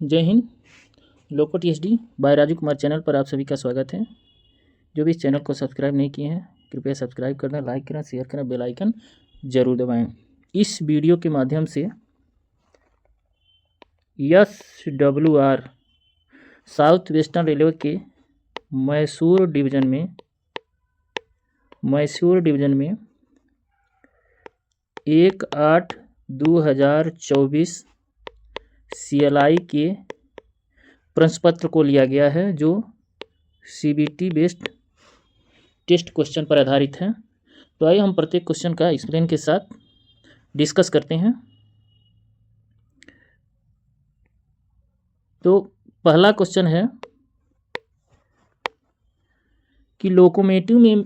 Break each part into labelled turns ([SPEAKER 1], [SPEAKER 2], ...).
[SPEAKER 1] जय हिंद। Loco TSD by Raju Kumar channel पर आप सभी का स्वागत है। जो भी इस चैनल को सब्सक्राइब नहीं किए हैं कृपया सब्सक्राइब करना, लाइक करना, शेयर करना, बेल आइकन जरूर दबाएं। इस वीडियो के माध्यम से SWR साउथ वेस्टर्न रेलवे के मैसूर डिवीज़न में 1/8/2024 CLI के प्रश्न पत्र को लिया गया है, जो CBT बेस्ड टेस्ट क्वेश्चन पर आधारित है। तो आइए हम प्रत्येक क्वेश्चन का एक्सप्लेन के साथ डिस्कस करते हैं। तो पहला क्वेश्चन है कि लोकोमोटिव में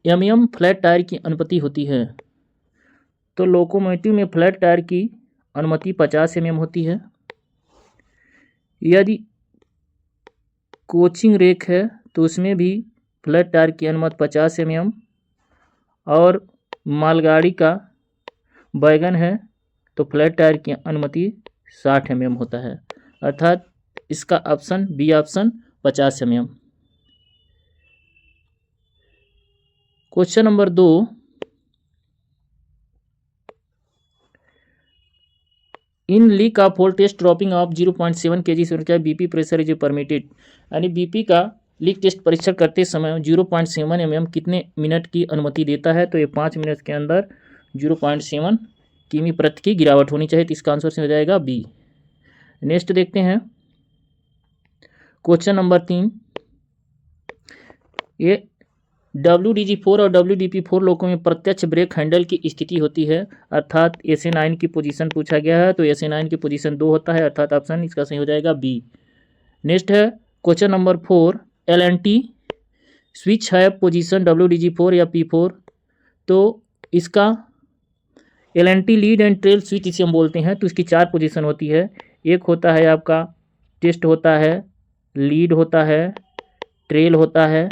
[SPEAKER 1] MM फ्लैट टायर की अनुमति होती है। तो लोकोमोटिव में फ्लैट टायर की अनुमति 50 mm होती है। यदि कोचिंग रेक है तो उसमें भी फ्लैट टायर की अनुमति 50 mm, और मालगाड़ी का वैगन है तो फ्लैट टायर की अनुमति 60 mm होता है। अर्थात इसका option b option 50 mm। Question number 2, in leak of hole test dropping of 0.7 kg BP pressure is permitted. यानी BP का लीक टेस्ट परीक्षण करते समय 0.7 mm कितने मिनट की अनुमति देता है। तो ये 5 मिनट के अंदर 0.7 किमी प्रति की गिरावट होनी चाहिए। तो इसका आंसर से हो जाएगा बी। नेक्स्ट देखते हैं क्वेश्चन नंबर 3, ये WDG4 और WDP4 लोको में प्रत्यक्ष ब्रेक हैंडल की स्थिति होती है, अर्थात SA9 की पोजीशन पूछा गया है। तो SA9 की पोजीशन 2 होता है, अर्थात ऑप्शन इसका सही हो जाएगा बी। नेक्स्ट है क्वेश्चन नंबर 4, LNT स्विच है पोजीशन WDG4 या P4। तो इसका LNT lead and trail switch इसे हम बोलते हैं। तो इसकी 4 पोजीशन होती है। एक होता है आपका टेस्ट होता है, लीड होता है, ट्रेल होता है,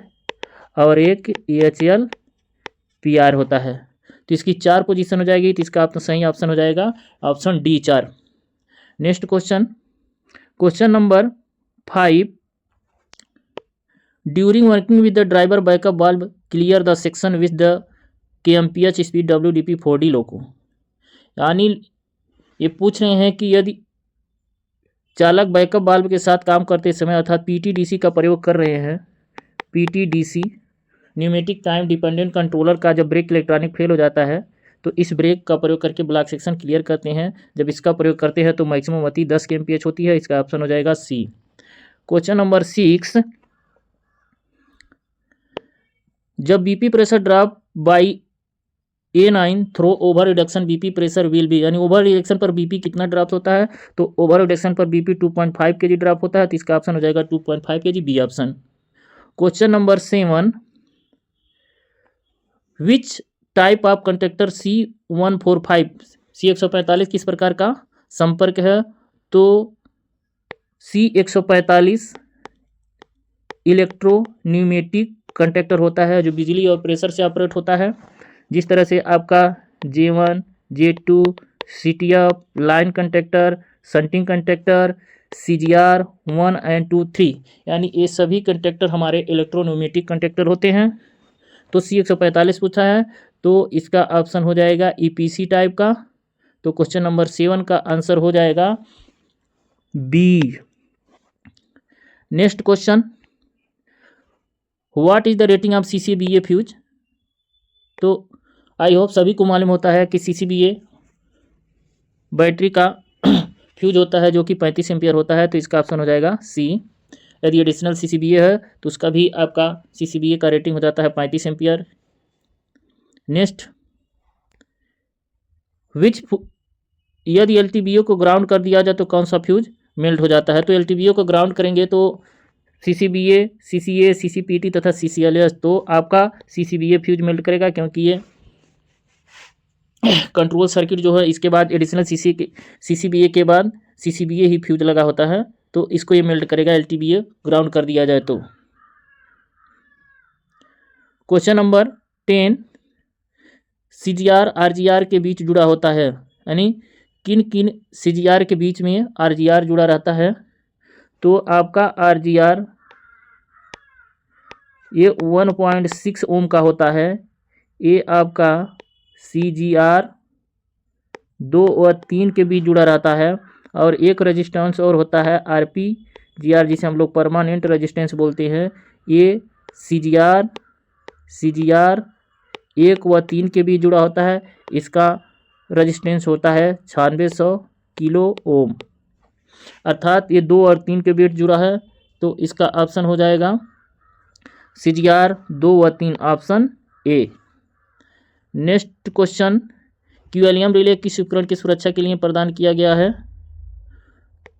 [SPEAKER 1] और एक EHL PR होता है। तो इसकी 4 पोजीशन हो जाएगी। तो इसका आपका सही ऑप्शन हो जाएगा option D 4। Next question number 5, during working with the driver backup valve clear the section with the kmph speed WDP4D लोको। यानी ये पूछ रहे हैं कि यदि चालक बैकअप वाल्व के साथ काम करते समय अर्थात PTDC का प्रयोग कर रहे हैं, PTDC pneumatic time dependent controller का जब ब्रेक इलेक्ट्रॉनिक फेल हो जाता है तो इस ब्रेक का प्रयोग करके ब्लॉक सेक्शन क्लियर करते हैं। जब इसका प्रयोग करते हैं तो मैक्सिमम गति 10 kmph होती है। इसका ऑप्शन हो जाएगा सी। क्वेश्चन नंबर 6, जब BP pressure drop by A9 through over reduction BP pressure will be. यानी ओवर रिडक्शन पर BP कितना ड्रॉप होता है। तो ओवर रिडक्शन पर BP 2.5 kg ड्रॉप होता है। तो इसका ऑप्शन हो जाएगा 2.5 kg, b option. Question number 7, which type of conductor C145 C145 किस प्रकार का संपर्क है। तो C145 इलेक्ट्रोन्यूमेटिक कंडक्टर होता है, जो बिजली और प्रेशर से ऑपरेट होता है। जिस तरह से आपका J1, J2, CTF, line conductor, shunting conductor, CGR 1 and 2, 3, यानी ये सभी कंडक्टर हमारे इलेक्ट्रोन्यूमेटिक कंडक्टर होते हैं। तो C145 पूछा है तो इसका ऑप्शन हो जाएगा EPC टाइप का। तो क्वेश्चन नंबर 7 का आंसर हो जाएगा B. Next question, what is the rating of CCBA fuse. तो आई होप सभी को मालूम होता है कि CCBA बैटरी का फ्यूज होता है जो कि 35 एम्पियर होता है। तो इसका ऑप्शन हो जाएगा सी। यदि एडिशनल CCBA है तो उसका भी आपका CCBA का रेटिंग हो जाता है 35 एम्पियर। नेक्स्ट, यदि LTBO को ग्राउंड कर दिया जाए तो कौन सा फ्यूज मेल्ट हो जाता है। तो LTBO को ग्राउंड करेंगे तो CCBA, CCA, CCPT तथा CCLS। तो आपका CCBA फ्यूज मेल्ट करेगा, क्योंकि ये कंट्रोल सर्किट जो है इसके बाद एडिशनल CCBA के बाद CCBA ही फ्यूज लगा होता है। तो इसको ये मेल्ट करेगा LTBA ग्राउंड कर दिया जाए तो। क्वेश्चन नंबर 10, CGR RGR के बीच जुड़ा होता है। यानी किन किन CGR के बीच में RGR जुड़ा रहता है। तो आपका RGR ये 1.6 ओम का होता है। ये आपका CGR 2 और 3 के बीच जुड़ा रहता है। और एक रेजिस्टेंस और होता है RPGR, जिसे हम लोग परमानेंट रेजिस्टेंस बोलते हैं। ये CGR 1 व 3 के बीच जुड़ा होता है। इसका रेजिस्टेंस होता है 9600 किलो ओम, अर्थात ये 2 और 3 के बीच जुड़ा है। तो इसका ऑप्शन हो जाएगा CGR 2 व 3, option A. Next question, QLM relay किस उपकरण की सुरक्षा के लिए प्रदान किया गया है?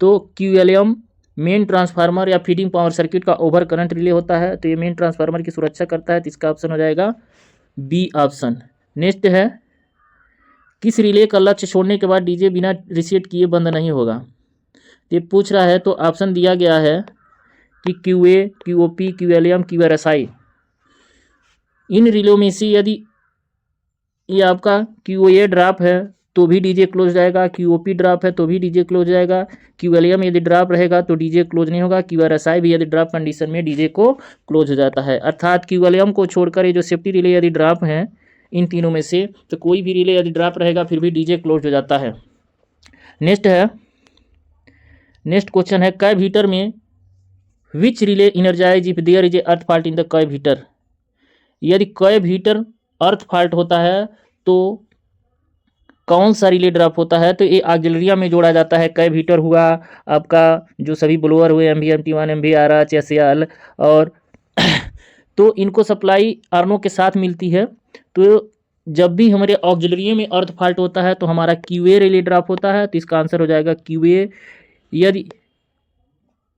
[SPEAKER 1] तो QLM मेन ट्रांसफार्मर या फीडिंग पावर सर्किट का ओवर करंट रिले होता है। तो ये मेन ट्रांसफार्मर की सुरक्षा करता है। तो इसका ऑप्शन हो जाएगा बी ऑप्शन। नेक्स्ट है, किस रिले का लक्ष्य छोड़ने के बाद डीजे बिना रीसेट किए बंद नहीं होगा? ये पूछ रहा है। तो ऑप्शन दिया गया है कि QA, QOP, QLM, QRSI। इन रिलो में से यदि ये आपका QA ड्रॉप है तो भी डीजे क्लोज जाएगा, QOP ड्रॉप है तो भी डीजे क्लोज जाएगा, QLM यदि ड्रॉप रहेगा तो डीजे क्लोज नहीं होगा, QRSI भी यदि ड्रॉप कंडीशन में डीजे को क्लोज हो जाता है। अर्थात QLM को छोड़कर ये जो सेफ्टी रिले यदि ड्रॉप हैं इन तीनों में से, तो कोई भी रिले यदि ड्रॉप रहेगा फिर भी डीजे क्लोज हो जाता है। नेक्स्ट क्वेश्चन है, कैब हीटर में which relay energize if there is a earth fault in the cab heater? यदि कैब हीटर अर्थ फॉल्ट होता है तो कौन सा रिले ड्रॉप होता है? तो ये ऑक्सिलरी में जोड़ा जाता है। कैब हीटर हुआ आपका, जो सभी ब्लोअर हुए MV, MT1, MV, RH, SAL, और तो इनको सप्लाई आर्नो के साथ मिलती है। तो जब भी हमारे ऑक्सिलरी में अर्थ फॉल्ट होता है तो हमारा QA रिले ड्रॉप होता है। तो इसका आंसर हो जाएगा QA। यदि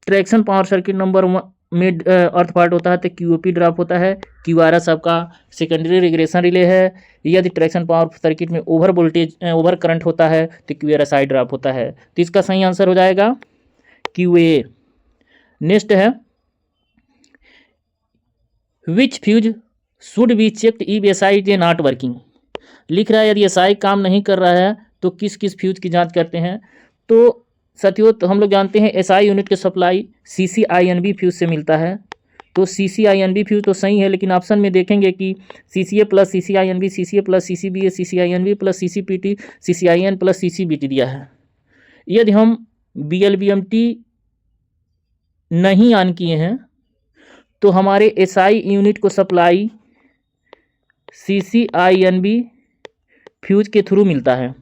[SPEAKER 1] ट्रैक्शन पावर सर्किट नंबर में अर्थ फॉल्ट होता है तो QOP ड्रॉप होता है। QRS आपका सेकेंडरी रिग्रेशन रिले है। यदि ट्रैक्शन पावर सर्किट में ओवर करंट होता है तो QRSI ड्रॉप होता है। तो इसका सही आंसर हो जाएगा QA। नेक्स्ट है, which fuse should be checked if SI is not working? लिख रहा है यदि SI काम नहीं कर रहा है तो किस किस फ्यूज की जांच करते हैं? तो साथियों, तो हम लोग जानते हैं SI यूनिट के सप्लाई CCINB फ्यूज से मिलता है। तो CCINB फ्यूज तो सही है, लेकिन ऑप्शन में देखेंगे कि CCA plus CCINB, CCA plus CCBA, CCINB plus CCPT, CCIN plus CCBT दिया है। यदि हम BLBMT नहीं ऑन किए हैं तो हमारे SI यूनिट को सप्लाई CCINB फ्यूज के थ्रू मिलता है।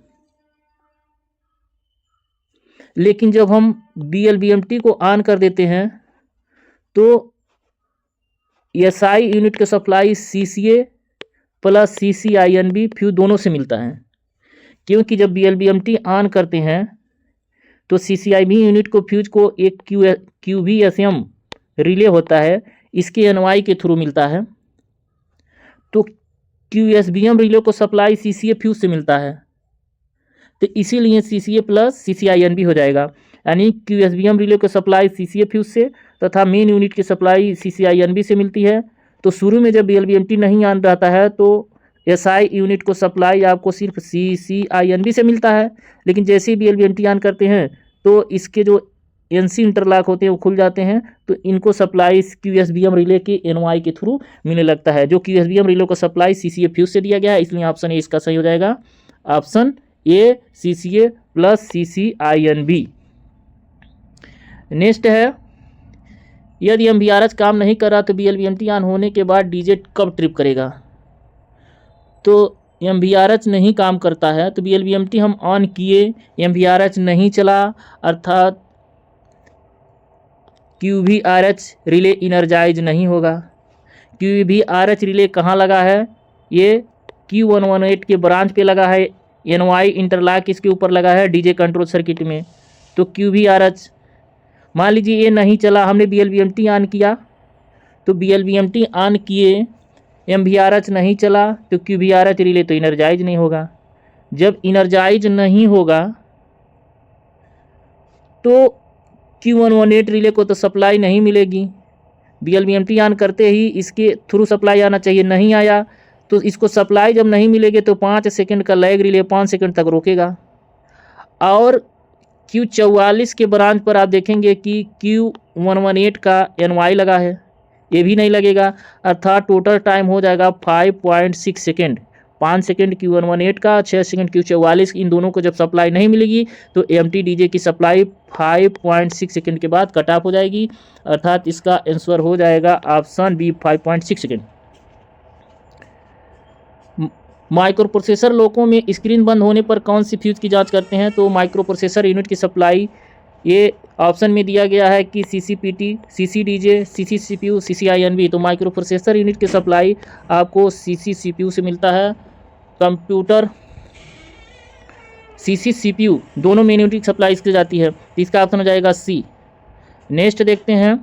[SPEAKER 1] लेकिन जब हम BLBMT को ऑन कर देते हैं तो SI यूनिट के supply CCA plus CCINB fuse दोनों से मिलता है। क्योंकि जब BLBMT ऑन करते हैं तो CCIB यूनिट को फ्यूज को एक QVSM रिले होता है, इसके NY के थ्रू मिलता है। तो QSBM रिले को सप्लाई CCA फ्यूज से मिलता है। तो इसीलिए CCA प्लस CCINB हो जाएगा। यानी QSBM रिले को सप्लाई CCA फ्यूज से तथा मेन यूनिट की सप्लाई CCINB से मिलती है। तो शुरू में जब BLBMT नहीं ऑन रहता है तो SI यूनिट को सप्लाई आपको सिर्फ CCINB से मिलता है। लेकिन जैसे ही BLBMT ऑन करते हैं तो इसके जो NC इंटरलॉक होते हैं वो खुल जाते हैं। तो इनको सप्लाई QSBM रिले के NY के थ्रू मिलने लगता है। जो QSBM रिले को सप्लाई CCA फ्यूज से दिया गया है, इसलिए ऑप्शन ए इसका सही हो जाएगा। Option A CCA plus CCINB। Next है, यदि MVRH काम नहीं कर रहा तो BLBMT ऑन होने के बाद डीजे कब ट्रिप करेगा? तो MVRH नहीं काम करता है तो BLBMT हम ऑन किए, MVRH नहीं चला, अर्थात QVRH रिले इनर्जाइज नहीं होगा। QVRH रिले कहाँ लगा है? ये Q118 के ब्रांच पे लगा है। NY इंटरलॉक इसके ऊपर लगा है डीजे कंट्रोल सर्किट में। तो QVRH मान लीजिए ये नहीं चला, हमने BLBMT ऑन किया, तो BLBMT ऑन किए, MVRH नहीं चला, तो QVRH रिले तो इनर्जाइज नहीं होगा। जब इनर्जाइज नहीं होगा तो Q118 रिले को तो सप्लाई नहीं मिलेगी। BLBMT ऑन करते ही इसके थ्रू सप्लाई आना चाहिए, नहीं आया, तो इसको सप्लाई जब नहीं मिलेगी तो 5 सेकंड का लैग रिले 5 सेकंड तक रोकेगा। और Q44 के ब्रांच पर आप देखेंगे कि Q118 का NY लगा है, ये भी नहीं लगेगा, अर्थात टोटल टाइम हो जाएगा 5.6 सेकेंड। 5 सेकेंड Q118 का, 6 सेकेंड Q44, इन दोनों को जब सप्लाई नहीं मिलेगी तो MTDJ की सप्लाई 5.6 सेकेंड के बाद कट ऑफ हो जाएगी, अर्थात इसका आंसर हो जाएगा option b 5.6 second. Microprocessor लोगों में स्क्रीन बंद होने पर कौन सी फ्यूज की जांच करते हैं? तो माइक्रो प्रोसेसर यूनिट की सप्लाई, ये ऑप्शन में दिया गया है कि CCPT, CCDJ, CCCPU, CCINV। तो माइक्रो प्रोसेसर यूनिट की सप्लाई आपको CCCPU से मिलता है। कंप्यूटर CCCPU दोनों में यूनिट की सप्लाई इसकी जाती है, तो इसका ऑप्शन हो जाएगा सी। नेक्स्ट देखते हैं,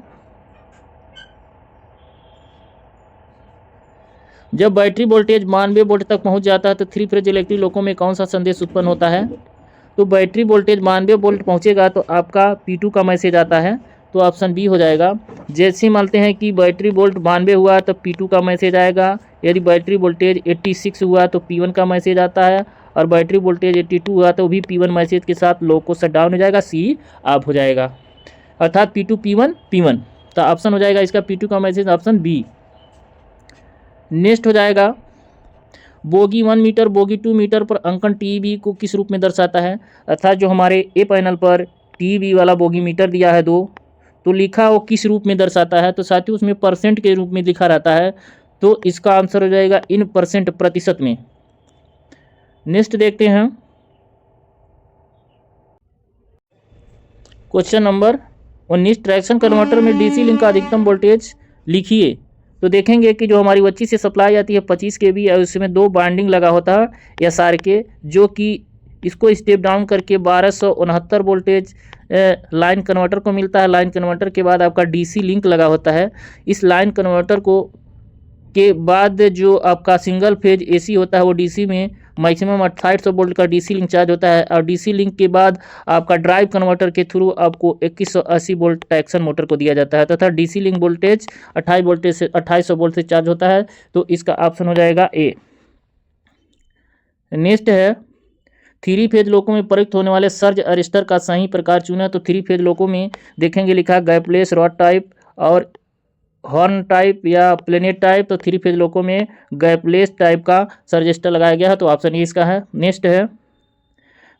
[SPEAKER 1] जब बैटरी वोल्टेज 92 वोल्ट तक पहुंच जाता है तो 3 फेज इलेक्ट्रिक लोको में कौन सा संदेश उत्पन्न होता है? तो बैटरी वोल्टेज 92 वोल्ट पहुंचेगा तो आपका P2 का मैसेज आता है, तो ऑप्शन बी हो जाएगा। जैसे मानते हैं कि बैटरी वोल्ट 92 हुआ तो P2 का मैसेज आएगा, यदि बैटरी वोल्टेज 86 हुआ तो P1 का मैसेज आता है, और बैटरी वोल्टेज 82 हुआ तो भी P1 मैसेज के साथ लोको शट डाउन हो जाएगा, सी ऑफ हो जाएगा, अर्थात P2 P1 P1। तो ऑप्शन हो जाएगा इसका P2 का मैसेज ऑप्शन बी। नेक्स्ट हो जाएगा, बोगी 1 मीटर बोगी 2 मीटर पर अंकन TB को किस रूप में दर्शाता है? अर्थात जो हमारे ए पैनल पर TB वाला बोगी मीटर दिया है 2, तो लिखा वो किस रूप में दर्शाता है? तो साथियों उसमें परसेंट के रूप में लिखा रहता है, तो इसका आंसर हो जाएगा इन परसेंट, प्रतिशत में। नेक्स्ट देखते हैं, क्वेश्चन नंबर 19, ट्रैक्शन कन्वर्टर में DC लिंक का अधिकतम वोल्टेज लिखिए। तो देखेंगे कि जो हमारी बच्ची से सप्लाई आती है 25 kV और उसमें 2 बाइंडिंग लगा होता है SR के, जो कि इसको स्टेप डाउन करके 1269 वोल्टेज लाइन कन्वर्टर को मिलता है। लाइन कन्वर्टर के बाद आपका DC लिंक लगा होता है। इस लाइन कन्वर्टर को के बाद जो आपका सिंगल फेज AC होता है वो DC में मैक्सिमम 2800 वोल्ट का DC लिंक चार्ज होता है, और DC लिंक के बाद आपका ड्राइव कन्वर्टर के थ्रू आपको 2180 वोल्ट ट्रैक्शन मोटर को दिया जाता है, तथा DC लिंक वोल्टेज 2800 वोल्ट से चार्ज होता है, तो इसका ऑप्शन हो जाएगा ए। नेक्स्ट है, 3 फेज लोको में प्रयुक्त होने वाले सर्ज अरेस्टर का सही प्रकार चुना। तो 3 फेज लोको में देखेंगे लिखा गैपलेस रॉड टाइप और हॉर्न टाइप या प्लेनेट टाइप। तो 3 फेज लोको में गैपलेस टाइप का सर्जेस्टर लगाया गया है, तो ऑप्शन ए इसका है। नेक्स्ट है,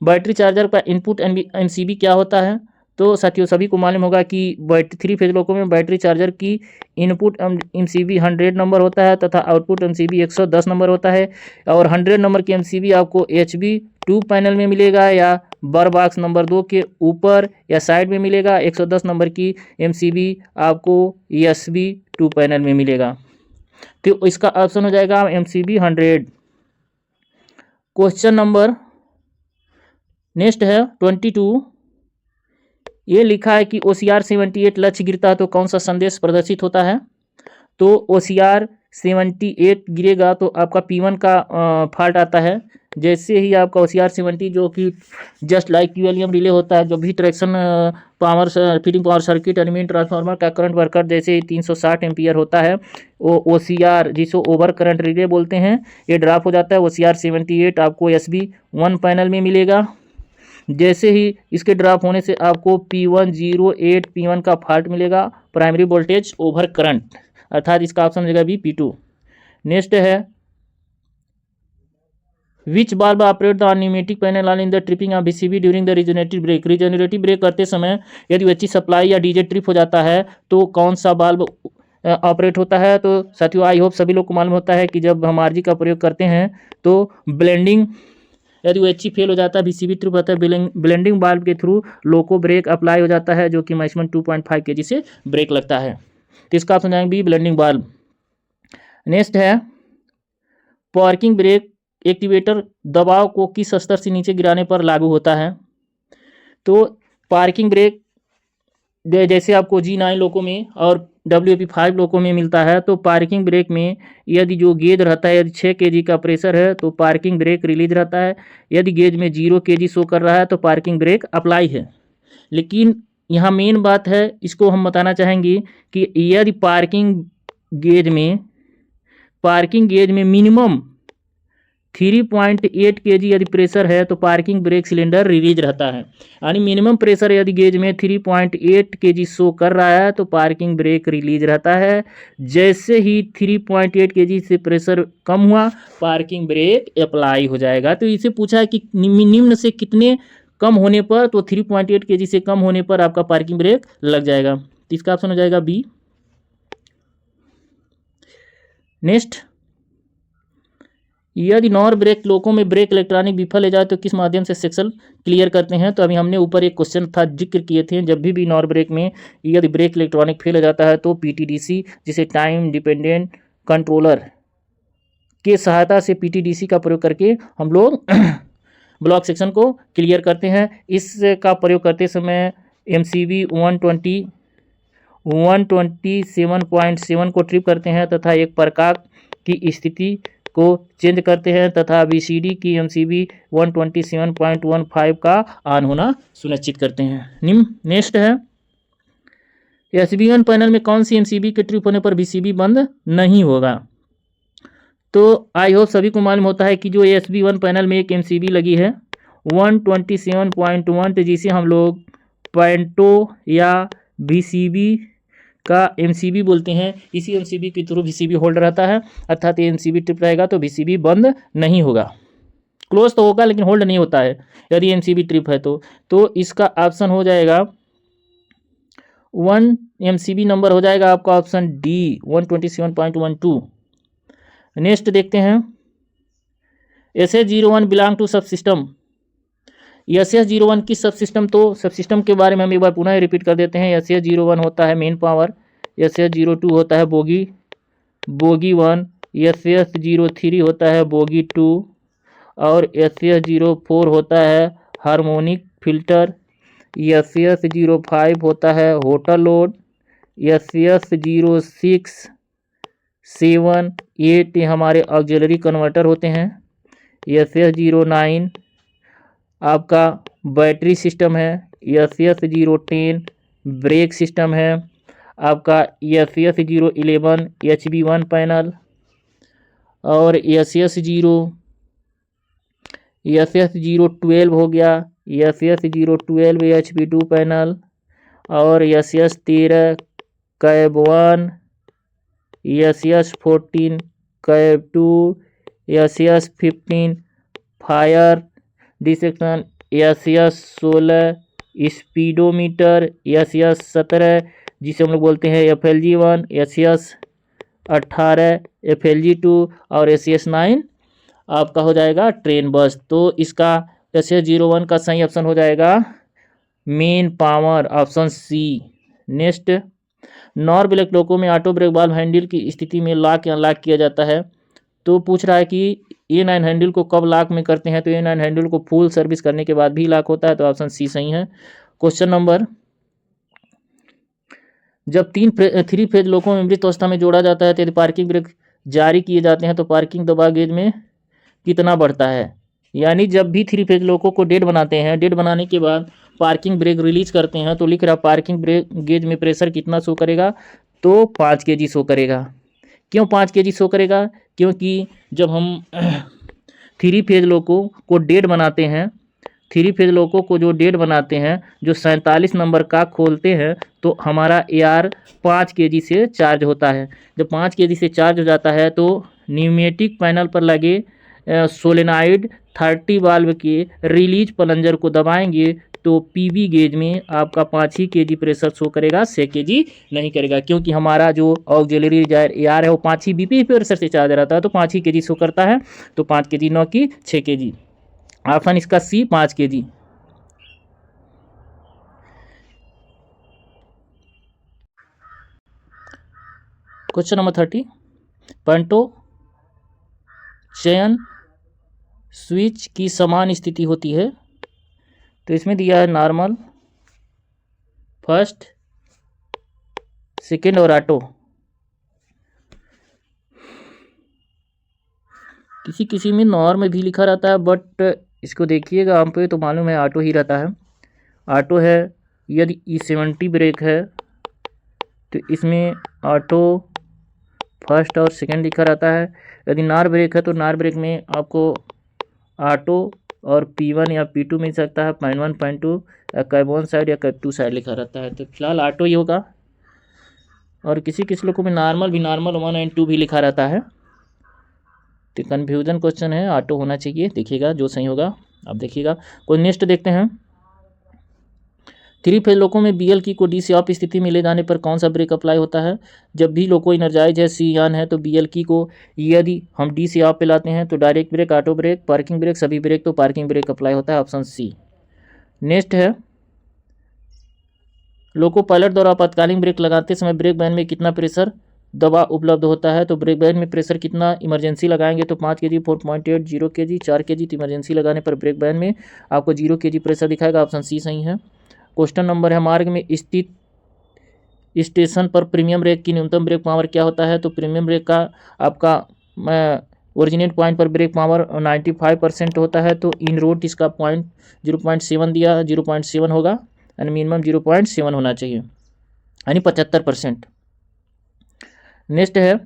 [SPEAKER 1] बैटरी चार्जर का इनपुट MCB क्या होता है? तो साथियों सभी को मालूम होगा कि 3 फेज लोको में बैटरी चार्जर की इनपुट MCB 100 नंबर होता है तथा आउटपुट MCB 110 नंबर होता है, और 100 नंबर की MCB आपको HB2 पैनल में मिलेगा या बर बॉक्स नंबर 2 के ऊपर या साइड में मिलेगा। 110 नंबर की MCB आपको SB2 पैनल में मिलेगा, तो इसका ऑप्शन हो जाएगा MCB 100। क्वेश्चन नंबर नेक्स्ट है 22, ये लिखा है कि OCR 78 लक्ष्य गिरता है तो कौन सा संदेश प्रदर्शित होता है? तो OCR 78 गिरेगा तो आपका P1 का फॉल्ट आता है। जैसे ही आपका OCR 70 जो कि जस्ट लाइक QLM रिले होता है, जो भी traction power feeding power circuit element transformer का करंट वर्कर जैसे 360 एम्पियर होता है, वो OCR जिसको ओवर करंट रिले बोलते हैं, ये ड्रॉप हो जाता है। OCR 78 आपको SB1 पैनल में मिलेगा। जैसे ही इसके ड्रॉप होने से आपको P108 P1 का फॉल्ट मिलेगा, प्राइमरी वोल्टेज ओवर करंट, अर्थात इसका ऑप्शन हो जाएगा बी P2। नेक्स्ट है, विच बाल्ब operate the pneumatic panel on in the tripping of VCB during the regenerative brake? Regenerative brake करते समय यदि अच्छी सप्लाई या DJ ट्रिप हो जाता है तो कौन सा बाल्ब ऑपरेट होता है? तो साथियों आई होप सभी लोग को मालूम होता है कि जब हम RG का प्रयोग करते हैं तो ब्लेंडिंग, यदि वो HC फेल हो जाता है, VCB ट्रिप होता है, ब्लेंडिंग बाल्ब के थ्रू लोको ब्रेक अप्लाई हो जाता है, जो कि मैक्सिमम 2.5 kg से ब्रेक लगता है, तो इसका ऑप्शन जाएंगे ब्लेंडिंग बाल्ब। नेक्स्ट है, पार्किंग ब्रेक एक्टिवेटर दबाव को किस स्तर से नीचे गिराने पर लागू होता है? तो पार्किंग ब्रेक जैसे आपको G9 लोको में और WP5 लोको में मिलता है, तो पार्किंग ब्रेक में यदि जो गेज रहता है, यदि 6 kg का प्रेशर है तो पार्किंग ब्रेक रिलीज रहता है, यदि गेज में 0 kg शो कर रहा है तो पार्किंग ब्रेक अप्लाई है। लेकिन यहाँ मेन बात है, इसको हम बताना चाहेंगे कि यदि पार्किंग गेज में मिनिमम 3.8 kg यदि प्रेशर है तो पार्किंग ब्रेक सिलेंडर रिलीज रहता है। यानी मिनिमम प्रेशर यदि गेज में 3.8 kg शो कर रहा है तो पार्किंग ब्रेक रिलीज रहता है। जैसे ही 3.8 kg से प्रेशर कम हुआ पार्किंग ब्रेक अप्लाई हो जाएगा। तो इसे पूछा है कि निम्न से कितने कम होने पर, तो 3.8 kg से कम होने पर आपका पार्किंग ब्रेक लग जाएगा। तो इसका ऑप्शन हो जाएगा बी। नेक्स्ट, यदि नॉर ब्रेक लोको में ब्रेक इलेक्ट्रॉनिक विफल हो जाए तो किस माध्यम से सेक्शन क्लियर करते हैं। तो अभी हमने ऊपर एक क्वेश्चन था जिक्र किए थे, जब भी नॉर ब्रेक में यदि ब्रेक इलेक्ट्रॉनिक फेल हो जाता है तो पीटीडीसी जिसे टाइम डिपेंडेंट कंट्रोलर के सहायता से पीटीडीसी का प्रयोग करके हम लोग ब्लॉक सेक्शन को क्लियर करते हैं। इसका प्रयोग करते समय MCB 127.7 को ट्रिप करते हैं तथा एक प्रकाश की स्थिति को चेंज करते हैं तथा BCD की MCB 127.15 का ऑन होना सुनिश्चित करते हैं। नेक्स्ट है, SB1 पैनल में कौन सी MCB के ट्रिप होने पर BCB बंद नहीं होगा। तो आई होप सभी को मालूम होता है कि जो SB1 पैनल में एक MCB लगी है 127.1, जिसे हम लोग पेंटो या BCB का MCB बोलते हैं। इसी MCB के थ्रू BCB होल्ड रहता है, अर्थात ये MCB ट्रिप रहेगा तो BCB बंद नहीं होगा। क्लोज तो होगा लेकिन होल्ड नहीं होता है यदि MCB ट्रिप है तो इसका ऑप्शन हो जाएगा 1 MCB नंबर हो जाएगा आपका ऑप्शन डी 127.12। नेक्स्ट देखते हैं, SS01 बिलोंग टू सब सिस्टम। SS01 की सब सिस्टम, तो सब सिस्टम के बारे में हम एक बार पुनः रिपीट कर देते हैं। SS01 होता है मेन पावर, SS02 होता है बोगी 1, SS03 होता है बोगी 2 और SS04 होता है हार्मोनिक फिल्टर, SS05 होता है होटल लोड, SS06, 7, 8 ये हमारे ऑक्सिलरी कन्वर्टर होते हैं, SS09 आपका बैटरी सिस्टम है, SS010 ब्रेक सिस्टम है आपका, SS011 HB1 पैनल और SS012 हो गया, SS012 HB2 पैनल और SS13 cab 1, SS14 cab 2, SS15 fire dissection, SS16 speedometer, SS17 जिसे हम लोग बोलते हैं FLG1, SS18 FLG2 और SS9 आपका हो जाएगा ट्रेन बस। तो इसका SS01 का सही ऑप्शन हो जाएगा main power, option C. Next, नॉर ब्रेक लोको में ऑटो ब्रेक वाल्व हैंडल की स्थिति में लॉक या अनलॉक किया जाता है। तो पूछ रहा है कि A9 हैंडल को कब लॉक में करते हैं। तो A9 हैंडल को फुल सर्विस करने के बाद भी लॉक होता है, तो ऑप्शन सी सही है। क्वेश्चन नंबर, जब 3 फेज लोको में मृत अवस्था में जोड़ा जाता है तो यदि पार्किंग ब्रेक जारी किए जाते हैं तो पार्किंग दबाव गेज में कितना बढ़ता है। यानी जब भी 3 फेज लोको को डेड बनाते हैं, डेड बनाने के बाद पार्किंग ब्रेक रिलीज करते हैं तो लिख रहा पार्किंग ब्रेक गेज में प्रेशर कितना शो करेगा, तो 5 kg शो करेगा। क्यों 5 kg शो करेगा, क्योंकि जब हम 3 फेज लोको को डेड बनाते हैं, 3 फेज लोको को जो डेड बनाते हैं, जो 47 नंबर का खोलते हैं तो हमारा AR 5 kg से चार्ज होता है। जब 5 kg से चार्ज हो जाता है तो न्यूमेटिक पैनल पर लगे सोलेनाइड 30 वाल्व के रिलीज प्लंजर को दबाएंगे तो PB गेज में आपका 5 ही kg प्रेशर शो करेगा, 6 kg नहीं करेगा, क्योंकि हमारा जो ऑक्सिलरी रिजर्वायर AR है वो 5 ही BP प्रेशर से चार्ज रहता है तो 5 ही kg शो करता है। तो 5 kg न कि 6 kg। ऑप्शन इसका सी 5 kg। क्वेश्चन नंबर 30, पेंटो चयन स्विच की समान स्थिति होती है। तो इसमें दिया है नॉर्मल, फर्स्ट, सेकेंड और ऑटो। किसी किसी में नॉर्म भी लिखा रहता है, बट इसको देखिएगा हम पे तो मालूम है ऑटो ही रहता है। ऑटो है, यदि E70 ब्रेक है तो इसमें ऑटो फर्स्ट और सेकंड लिखा रहता है। यदि नार ब्रेक है तो नार ब्रेक में आपको ऑटो और P1 या P2 मिल सकता है, .1 .2 या कैब 1 साइड या कैब 2 साइड लिखा रहता है। तो फिलहाल ऑटो ही होगा। और किसी किसी लोगों में नॉर्मल 1 एंड 2 भी लिखा रहता है। तो कन्फ्यूजन क्वेश्चन है, ऑटो होना चाहिए। देखिएगा जो सही होगा अब देखिएगा। कोई नेक्स्ट देखते हैं। 3 फेज लोको में BL की को DC ऑफ स्थिति में ले जाने पर कौन सा ब्रेक अप्लाई होता है? जब भी लोको इनर्जाइज है, C ऑन है, तो BL की को यदि हम DC ऑफ पे लाते हैं तो direct brake, auto brake, parking brake, सभी ब्रेक, तो पार्किंग ब्रेक अप्लाई होता है, ऑप्शन C। नेक्स्ट है, लोको पायलट द्वारा आपातकालीन ब्रेक लगाते समय ब्रेक बैन में कितना प्रेशर दबाव उपलब्ध होता है? तो ब्रेक बैन में प्रेशर कितना इमरजेंसी लगाएंगे तो 5 kg, 4.8, 0 kg, 4 kg। तो इमरजेंसी लगाने पर ब्रेक बैन में आपको 0 kg प्रेशर दिखाएगा, ऑप्शन C सही है। क्वेश्चन नंबर है, मार्ग में स्थित स्टेशन पर प्रीमियम ब्रेक की न्यूनतम ब्रेक पावर क्या होता है? तो प्रीमियम ब्रेक का आपका ओरिजिनेट पॉइंट पर ब्रेक पावर 95% होता है। तो इन रोड इसका पॉइंट 0.7 दिया, 0.7 होगा, यानी मिनिमम 0.7 होना चाहिए, यानी 75%। नेक्स्ट है,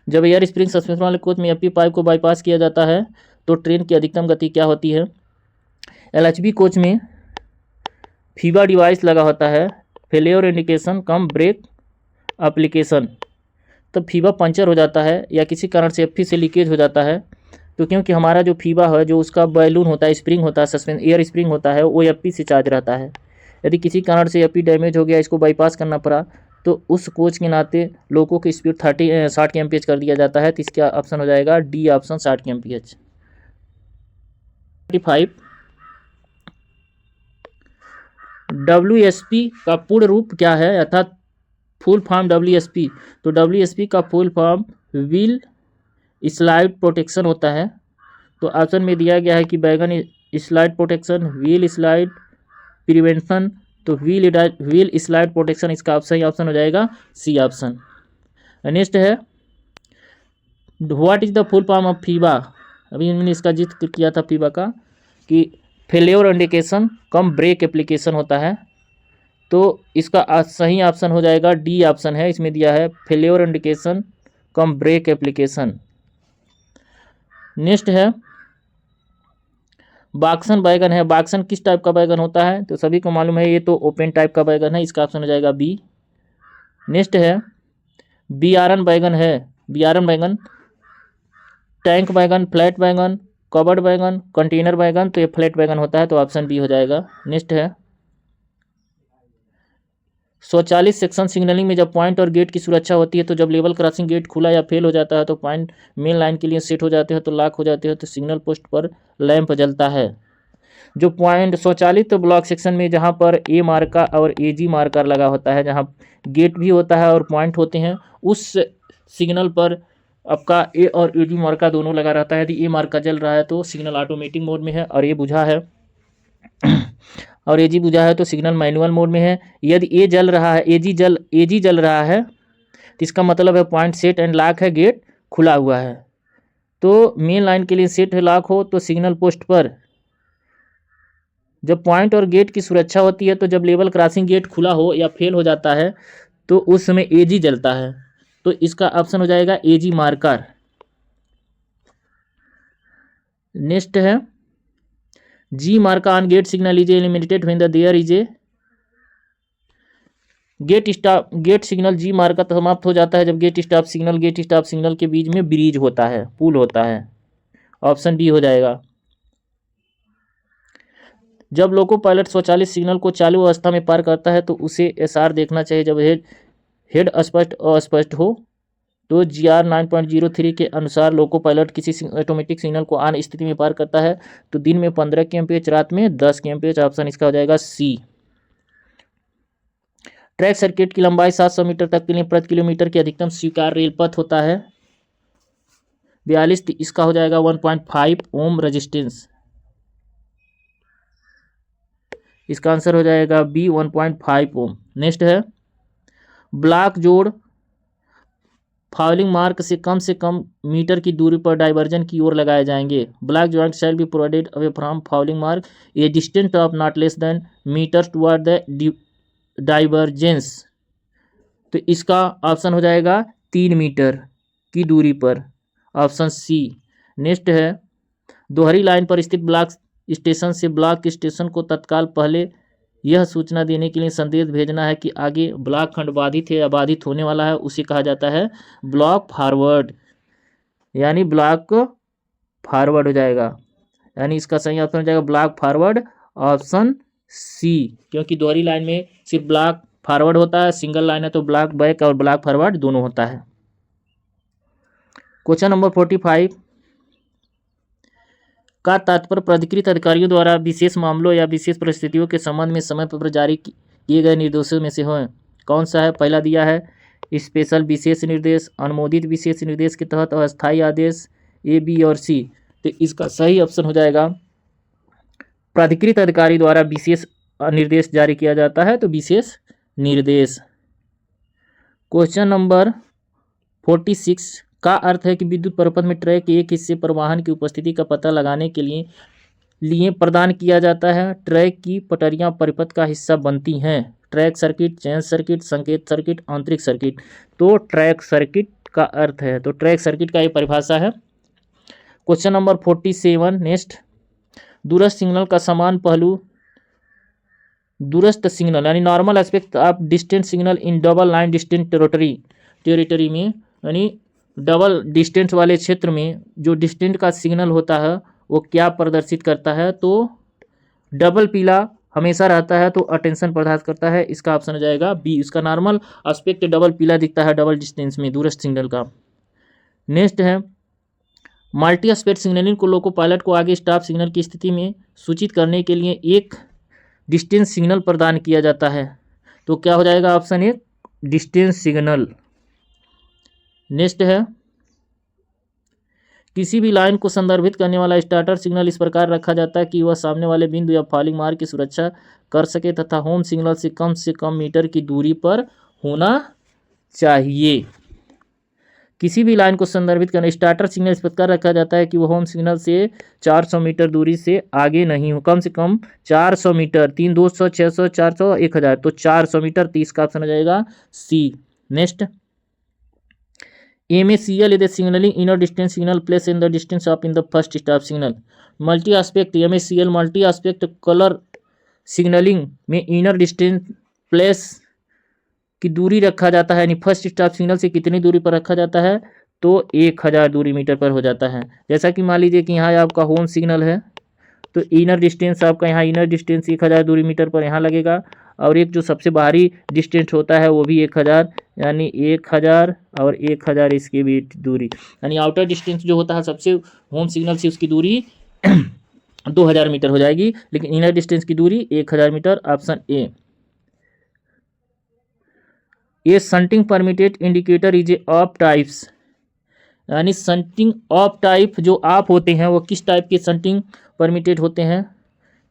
[SPEAKER 1] जब एयर स्प्रिंग सस्पेंशन वाले कोच में FP पाइप को बाईपास किया जाता है तो ट्रेन की अधिकतम गति क्या होती है? LHB कोच में फीबा डिवाइस लगा होता है, फेलियर इंडिकेशन कम ब्रेक एप्लीकेशन। तब फीबा पंचर हो जाता है या किसी कारण से FP से लीकेज हो जाता है, तो क्योंकि हमारा जो फीबा है, जो उसका बैलून होता है, स्प्रिंग होता है, सस्पेंस एयर स्प्रिंग होता है, वो FP से चार्ज रहता है। यदि किसी कारण से FP डैमेज हो गया, इसको बाईपास करना पड़ा, तो उस कोच के नाते लोगों की स्पीड 60 kmph कर दिया जाता है। तो इसका ऑप्शन हो जाएगा D ऑप्शन, 60 kmph। 35 WSP का पूर्ण रूप क्या है, अर्थात फुल फॉर्म WSP? तो WSP का full form wheel slide protection होता है। तो ऑप्शन में दिया गया है कि बैगन slide protection, wheel slide prevention, तो व्हील स्लाइड प्रोटेक्शन इसका सही ऑप्शन हो जाएगा C ऑप्शन। नेक्स्ट है, what is the full form of FIBA? अभी मैंने इसका जिक्र किया था फीबा का, कि फेलियर इंडिकेशन कम ब्रेक एप्लीकेशन होता है। तो इसका सही ऑप्शन हो जाएगा D ऑप्शन है, इसमें दिया है फेलियर इंडिकेशन कम ब्रेक एप्लीकेशन। नेक्स्ट है, बाक्सन बैगन है, बाक्सन किस टाइप का बैगन होता है? तो सभी को मालूम है, ये तो ओपन टाइप का बैगन है, इसका ऑप्शन हो जाएगा B। नेक्स्ट है, बियारन बैगन है, बियारन बैगन, टैंक बैगन, फ्लैट बैगन, कवर्ड बैगन, कंटेनर बैगन, तो ये फ्लैट बैगन होता है, तो ऑप्शन B हो जाएगा। नेक्स्ट है, स्वचालित सेक्शन सिग्नलिंग में जब पॉइंट और गेट की सुरक्षा होती है, तो जब लेवल क्रॉसिंग गेट खुला या फेल हो जाता है तो पॉइंट मेन लाइन के लिए सेट हो जाते हैं, तो लॉक हो जाते हैं, तो सिग्नल पोस्ट पर लैंप जलता है। जो पॉइंट स्वचालित ब्लॉक सेक्शन में जहां पर A मार्कर और AG मार्कर लगा होता है, जहां गेट भी होता है और पॉइंट होते हैं, उस सिग्नल पर आपका A और AG मार्कर दोनों लगा रहता है। यदि A मार्कर जल रहा है तो सिग्नल ऑटोमेटिक मोड में है और A बुझा है और AG बुझा है तो सिग्नल मैनुअल मोड में है। यदि A जल रहा है, AG जल रहा है, तो इसका मतलब है पॉइंट सेट एंड लॉक है, गेट खुला हुआ है। तो मेन लाइन के लिए सेट लॉक हो तो सिग्नल पोस्ट पर जब पॉइंट और गेट की सुरक्षा होती है, तो जब लेवल क्रॉसिंग गेट खुला हो या फेल हो जाता है तो उस समय AG जलता है, तो इसका ऑप्शन हो जाएगा AG मार्कर। नेक्स्ट है, G marker on gate signal is eliminated when the there is a gate signal G marker समाप्त हो जाता है जब गेट स्टॉप सिग्नल के बीच में ब्रिज होता है, पुल होता है, ऑप्शन D हो जाएगा। जब लोको पायलट स्वचालित सिग्नल को चालू अवस्था में पार करता है तो उसे SR देखना चाहिए जब हेड स्पष्ट अस्पष्ट हो। तो GR 9.03 के अनुसार लोको पायलट किसी ऑटोमेटिक सिग्नल को ऑन स्थिति में पार करता है तो दिन में 15 kmph, रात में 10 kmph, ऑप्शन इसका हो जाएगा C। ट्रैक सर्किट की लंबाई 700 मीटर तक के लिए प्रति किलोमीटर की अधिकतम स्वीकार रेल पथ होता है 42, इसका हो जाएगा 1.5 ओम रेजिस्टेंस, इसका आंसर हो जाएगा B 1.5 ओम। नेक्स्ट है, ब्लॉक जोड़ फाउलिंग मार्क से कम मीटर की दूरी पर डाइवर्जन की ओर लगाए जाएंगे। Block joint shall be provided away from fouling mark a distance of not less than metre toward the divergence, तो इसका ऑप्शन हो जाएगा 3 मीटर की दूरी पर, ऑप्शन C। नेक्स्ट है, दोहरी लाइन पर स्थित ब्लॉक स्टेशन से ब्लॉक स्टेशन को तत्काल पहले यह सूचना देने के लिए संदेश भेजना है कि आगे ब्लॉक खंड बाधित है या बाधित होने वाला है, उसे कहा जाता है ब्लॉक फॉरवर्ड, यानी ब्लॉक फॉरवर्ड हो जाएगा, यानी इसका सही ऑप्शन हो जाएगा ब्लॉक फॉरवर्ड, ऑप्शन सी, क्योंकि दोहरी लाइन में सिर्फ ब्लॉक फॉरवर्ड होता है, सिंगल लाइन है तो ब्लॉक बैक और ब्लॉक फॉरवर्ड दोनों होता है। क्वेश्चन नंबर 45 का तात्पर्य प्राधिकृत अधिकारियों द्वारा विशेष मामलों या विशेष परिस्थितियों के संबंध में समय पर जारी किए गए निर्देशों में से है, कौन सा है? पहला दिया है स्पेशल विशेष निर्देश, अनुमोदित विशेष निर्देश के तहत अस्थायी आदेश, ए, बी और सी। तो इसका सही ऑप्शन हो जाएगा प्राधिकृत अधिकारी द्वारा विशेष निर्देश जारी किया जाता है, तो विशेष निर्देश। क्वेश्चन नंबर 46 का अर्थ है कि विद्युत परिपथ में ट्रैक के एक हिस्से पर वाहन की उपस्थिति का पता लगाने के लिए प्रदान किया जाता है। ट्रैक की पटरियां परिपथ का हिस्सा बनती हैं। ट्रैक सर्किट, चेंज सर्किट, संकेत सर्किट, आंतरिक सर्किट। तो ट्रैक सर्किट का अर्थ है, तो ट्रैक सर्किट का ये परिभाषा है। क्वेश्चन नंबर 47 नेक्स्ट, दूरस्थ सिग्नल का समान पहलू, दूरस्थ सिग्नल यानी normal aspect of distant signal in double line distant territory में, यानी डबल डिस्टेंस वाले क्षेत्र में जो डिस्टेंट का सिग्नल होता है वो क्या प्रदर्शित करता है? तो डबल पीला हमेशा रहता है, तो अटेंशन प्रदान करता है। इसका ऑप्शन हो जाएगा बी, इसका नॉर्मल एस्पेक्ट डबल पीला दिखता है डबल डिस्टेंस में दूरस्थ सिग्नल का। नेक्स्ट है मल्टी एस्पेक्ट सिग्नलिंग को लोको पायलट को आगे स्टॉप सिग्नल की स्थिति में सूचित करने के लिए एक डिस्टेंस सिग्नल प्रदान किया जाता है, तो क्या हो जाएगा? Option A distance signal. Next है किसी भी लाइन को संदर्भित करने वाला स्टार्टर सिग्नल इस प्रकार रखा जाता है कि वह सामने वाले बिंदु या फॉलिंग मार्क की सुरक्षा कर सके तथा होम सिग्नल से कम मीटर की दूरी पर होना चाहिए। किसी भी लाइन को संदर्भित करने स्टार्टर सिग्नल इस प्रकार रखा जाता है कि वह होम सिग्नल से 400 मीटर दूरी से आगे नहीं हो, कम से कम 400 मीटर, 3, 200, 600, 400, 1000, तो 400 मीटर। 30 का ऑप्शन हो जाएगा C. Next MACL is the signaling inner distance signal placed in the distance of in the first stop signal. Multi aspect MACL multi aspect colour signalling में इनर डिस्टेंस प्लेस की दूरी रखा जाता है, यानी फर्स्ट स्टॉप सिग्नल से कितनी दूरी पर रखा जाता है? तो 1000 दूरी मीटर पर हो जाता है। जैसा कि मान लीजिए कि यहाँ आपका होम सिग्नल है, तो इनर डिस्टेंस आपका यहाँ इनर डिस्टेंस 1000 दूरी मीटर पर यहाँ लगेगा, और एक जो सबसे बाहरी डिस्टेंस होता है वो भी 1000, यानी 1000 और 1000 इसकी भी दूरी, यानी आउटर डिस्टेंस जो होता है सबसे होम सिग्नल से उसकी दूरी 2000 मीटर हो जाएगी, लेकिन इनर डिस्टेंस की दूरी 1000 metre. Option A shunting permitted indicator is a of types, यानी शंटिंग ऑफ टाइप जो आप होते हैं वो किस टाइप के शंटिंग परमिटेड होते हैं?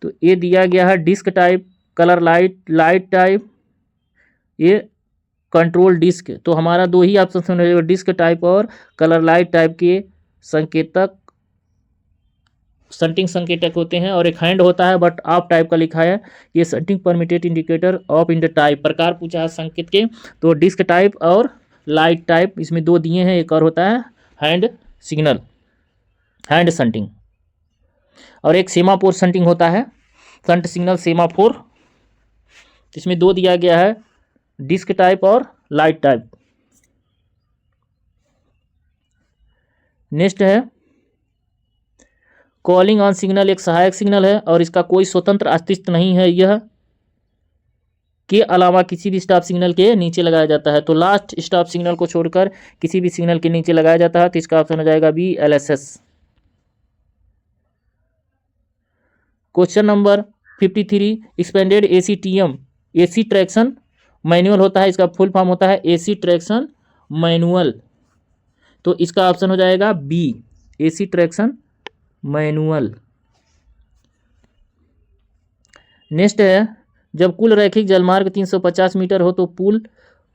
[SPEAKER 1] तो ये दिया गया है disc type, colour light type, ये कंट्रोल डिस्क। तो हमारा दो ही ऑप्शन रहेगा, डिस्क टाइप और कलर लाइट टाइप के संकेतक शंटिंग संकेतक होते हैं, और एक हैंड होता है बट ऑफ टाइप का लिखा है। ये shunting permitted indicator of in the type प्रकार पूछा है संकेत के, तो डिस्क टाइप और लाइट टाइप इसमें दो दिए हैं। एक और होता है हैंड सिग्नल, हैंड शंटिंग, और एक सेमाफोर शंटिंग होता है, शंट सिग्नल सेमाफोर। इसमें दो दिया गया है, डिस्क टाइप और लाइट टाइप। नेक्स्ट है कॉलिंग ऑन सिग्नल एक सहायक सिग्नल है और इसका कोई स्वतंत्र अस्तित्व नहीं है, यह के अलावा किसी भी स्टॉप सिग्नल के नीचे लगाया जाता है। तो लास्ट स्टॉप सिग्नल को छोड़कर किसी भी सिग्नल के नीचे लगाया जाता है, तो इसका ऑप्शन हो जाएगा B LSS। Question number 53 expanded ACTM AC traction manual होता है, इसका फुल फॉर्म होता है AC ट्रैक्शन मैनुअल, तो इसका ऑप्शन हो जाएगा B AC traction manual. Next है जब कुल रैखिक जलमार्ग 350 मीटर हो तो पुल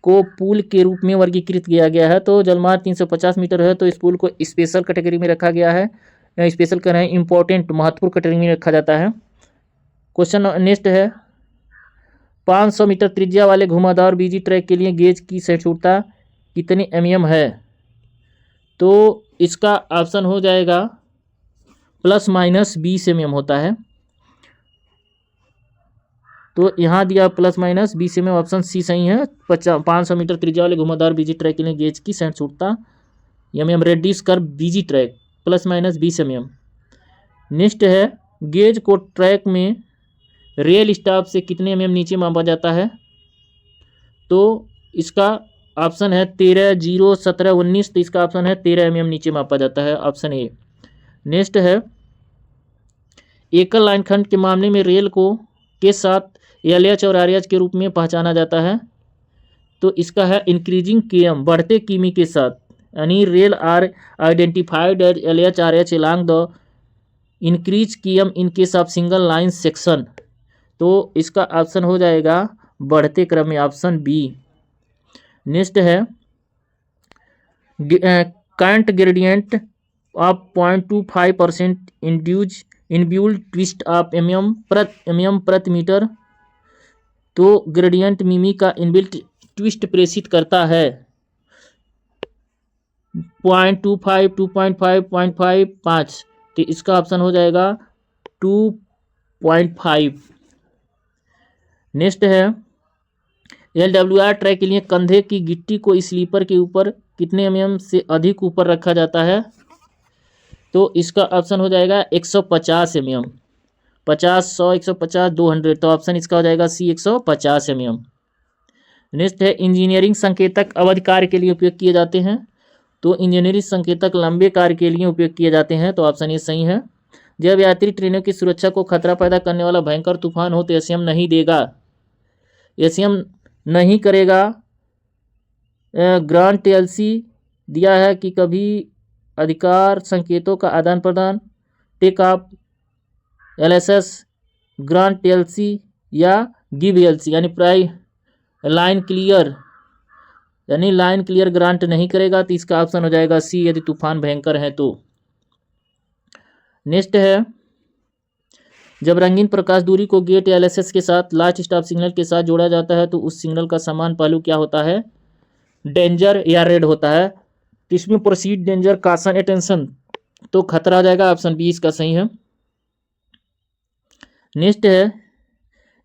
[SPEAKER 1] को पुल के रूप में वर्गीकृत किया गया है। तो जलमार्ग 350 मीटर है तो इस पुल को स्पेशल कैटेगरी में रखा गया है, स्पेशल कह रहे हैं इंपॉर्टेंट महत्वपूर्ण कैटेगरी में रखा जाता है। क्वेश्चन नेक्स्ट है 500 मीटर त्रिज्या वाले घुमावदार बीजी ट्रैक के लिए गेज की सहिष्णुता कितने mm है? तो इसका ऑप्शन हो जाएगा +-20 mm होता है। तो यहाँ दिया +-20 mm, ऑप्शन सी सही है। 500 मीटर त्रिज्या वाले घुमावदार बीजी ट्रैक के लिए गेज की सहिष्णुता mm रेडियस कर बीजी ट्रैक +-20 mm। नेक्स्ट है गेज को ट्रैक में रेल स्टॉप से कितने mm नीचे मापा जाता है? तो इसका ऑप्शन है 13, 0, 17, 19। तो इसका ऑप्शन है 13 mm नीचे मापा जाता है, ऑप्शन ए। नेक्स्ट है एकल लाइन खंड के मामले में रेल को के साथ LH और RH के रूप में पहचाना जाता है। तो इसका है इंक्रीजिंग KM, बढ़ते किमी के साथ, यानी rail are identified as LH RH along the increase KM in case of single line section. तो इसका ऑप्शन हो जाएगा बढ़ते क्रम में, ऑप्शन बी। नेक्स्ट है current gradient of 0.25% induced twist of mm प्रति मीटर। तो ग्रेडियंट मिमी का इनबिल्ट ट्विस्ट प्रेषित करता है 0.25, 2.5, 0.5, 5। तो इसका ऑप्शन हो जाएगा 2.5। नेक्स्ट है LWR ट्रैक के लिए कंधे की गिट्टी को स्लीपर के ऊपर कितने mm से अधिक ऊपर रखा जाता है? तो इसका ऑप्शन हो जाएगा 150 mm। 50, 100, 150, 200। तो ऑप्शन इसका हो जाएगा सी, 150 mm। नेक्स्ट है इंजीनियरिंग संकेतक अवधि कार्य के लिए उपयोग किए जाते हैं। तो इंजीनियरिंग संकेतक लंबे कार्य के लिए उपयोग किए जाते हैं, तो ऑप्शन ये सही है। जब यात्री ट्रेनों की सुरक्षा को खतरा पैदा करने वाला भयंकर तूफान हो तो एसीएम नहीं देगा, एसीएम नहीं करेगा। ग्रांट टीएलसी दिया है कि कभी अधिकार संकेतों का आदान प्रदान, take off LSS, grant TLC या गिव एलसी, यानी प्राइ लाइन क्लियर, यानी लाइन क्लियर ग्रांट नहीं करेगा। तो इसका ऑप्शन हो जाएगा सी, यदि तूफान भयंकर है तो। नेक्स्ट है जब रंगीन प्रकाश दूरी को गेट या LSS के साथ लास्ट स्टॉप सिग्नल के साथ जोड़ा जाता है तो उस सिग्नल का समान पहलू क्या होता है? डेंजर या रेड होता है। तो इसमें प्रोसीड, डेंजर, काशन, अटेंशन, तो खतरा आ जाएगा, ऑप्शन बी इसका सही है। नेक्स्ट है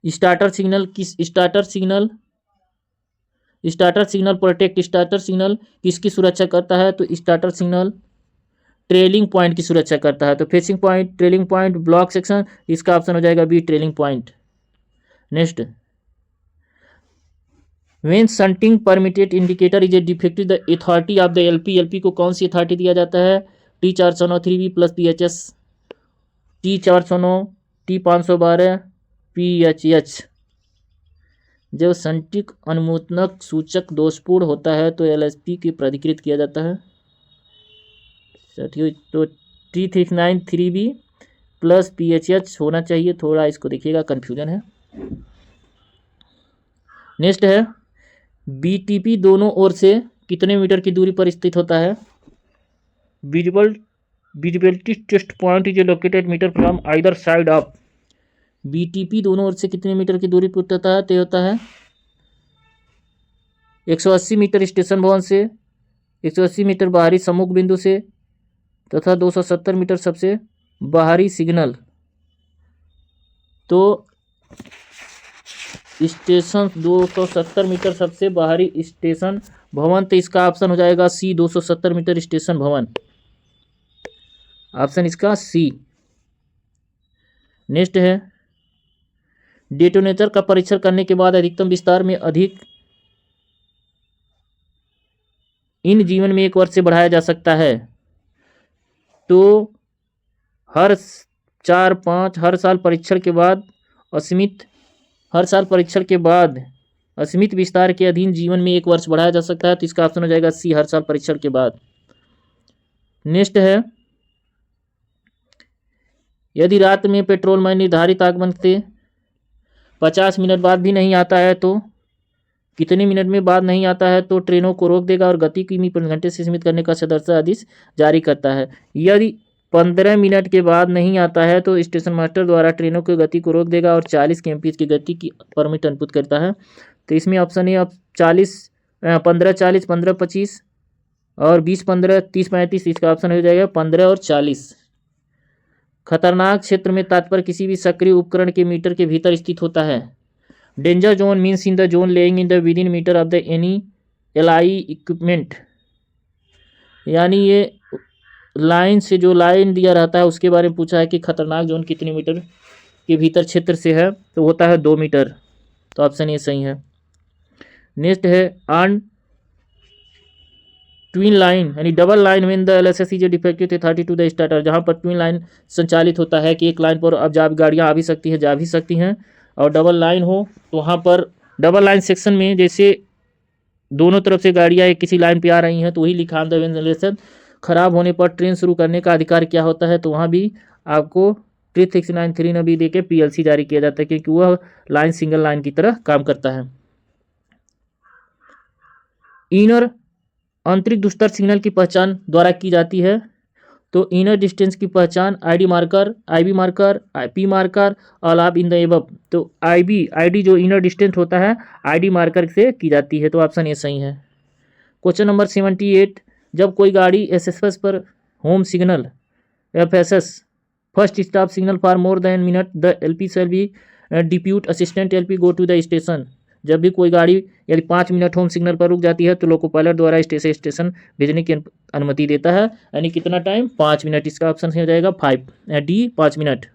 [SPEAKER 1] starter signal protect, starter signal किसकी सुरक्षा करता है? तो स्टार्टर सिग्नल ट्रेलिंग पॉइंट की सुरक्षा करता है। तो facing point, trailing point, block section, इसका ऑप्शन हो जाएगा B, trailing point. Next when shunting permitted indicator is a defective the authority of the LP को कौन सी अथॉरिटी दिया जाता है? T409 3B plus PHS, T409, T512 PHH। जब शंटिक अनुमोदनक सूचक दोषपूर्ण होता है तो LSP की प्राधिकृत किया जाता है। तो T39 3B प्लस PHH होना चाहिए, थोड़ा इसको देखिएगा कन्फ्यूजन है। नेक्स्ट है BTP दोनों ओर से कितने मीटर की दूरी पर स्थित होता है? Visibility test point is located metre from either side of. BTP दोनों ओर से कितने मीटर की दूरी पर होता है? तय होता है 180 मीटर स्टेशन भवन से, 180 मीटर बाहरी सम्मुख बिंदु से तथा 270 मीटर सबसे बाहरी सिग्नल। तो स्टेशन 270 मीटर सबसे बाहरी स्टेशन भवन, तो इसका ऑप्शन हो जाएगा सी, 270 मीटर स्टेशन भवन, ऑप्शन इसका सी। नेक्स्ट है डेटोनेटर का परीक्षण करने के बाद अधिकतम विस्तार में अधिक इन जीवन में 1 वर्ष से बढ़ाया जा सकता है। तो हर 4, 5 हर साल परीक्षण के बाद असीमित विस्तार के अधीन जीवन में 1 वर्ष बढ़ाया जा सकता है। तो इसका ऑप्शन हो जाएगा सी, हर साल परीक्षण के बाद। नेक्स्ट है यदि रात में पेट्रोल में निर्धारित आगमन से 50 मिनट बाद भी नहीं आता है तो कितने मिनट में बाद नहीं आता है? तो ट्रेनों को रोक देगा और गति किमी प्रति घंटे से सीमित करने का सदस्य आदेश जारी करता है। यदि 15 मिनट के बाद नहीं आता है तो स्टेशन मास्टर द्वारा ट्रेनों की गति को रोक देगा और 40 kmph की गति की परमिट अनपुट करता है। तो इसमें ऑप्शन है अब 15, 40, 15, 25 और 20, 15, 30, 35। इसका ऑप्शन हो जाएगा 15 और 40। खतरनाक क्षेत्र में तात्पर्य किसी भी सक्रिय उपकरण के मीटर के भीतर स्थित होता है। Danger zone means in the zone laying in the within metre of the any LI equipment, यानी ये लाइन से जो लाइन दिया रहता है उसके बारे में पूछा है कि खतरनाक जोन कितने मीटर के भीतर क्षेत्र से है, तो होता है 2 मीटर। तो ऑप्शन ए सही है। नेक्स्ट है ऑन ट्विन लाइन यानी double line when the LSS is defective authority to the starter, जहाँ पर ट्विन लाइन संचालित होता है कि एक लाइन पर अब गाड़ियाँ आ भी सकती हैं जा भी सकती हैं, और डबल लाइन हो तो वहाँ पर डबल लाइन सेक्शन में जैसे दोनों तरफ से गाड़ियाँ एक किसी लाइन पे आ रही हैं तो वही लिखा द वेंटिलेशन खराब होने पर ट्रेन शुरू करने का अधिकार क्या होता है, तो वहाँ भी आपको 3693 में भी दे के PLC जारी किया जाता है क्योंकि वह लाइन सिंगल लाइन की तरह काम करता है। इनर आंतरिक दुस्तर सिग्नल की पहचान द्वारा की जाती है, तो इनर डिस्टेंस की पहचान ID marker, IB marker, IP marker all of in the above, तो आईडी जो इनर डिस्टेंस होता है आईडी मार्कर से की जाती है, तो ऑप्शन ए सही है। क्वेश्चन नंबर 78, जब कोई गाड़ी एसएसएस पर home signal FSS first stop signal for more than minute the LP shall be depute assistant LP go to the station, जब भी कोई गाड़ी यदि 5 मिनट होम सिग्नल पर रुक जाती है तो लोको पायलट द्वारा स्टेशन भेजने की अनुमति देता है, यानी कितना टाइम 5 मिनट, इसका ऑप्शन हो जाएगा 5D 5 मिनट।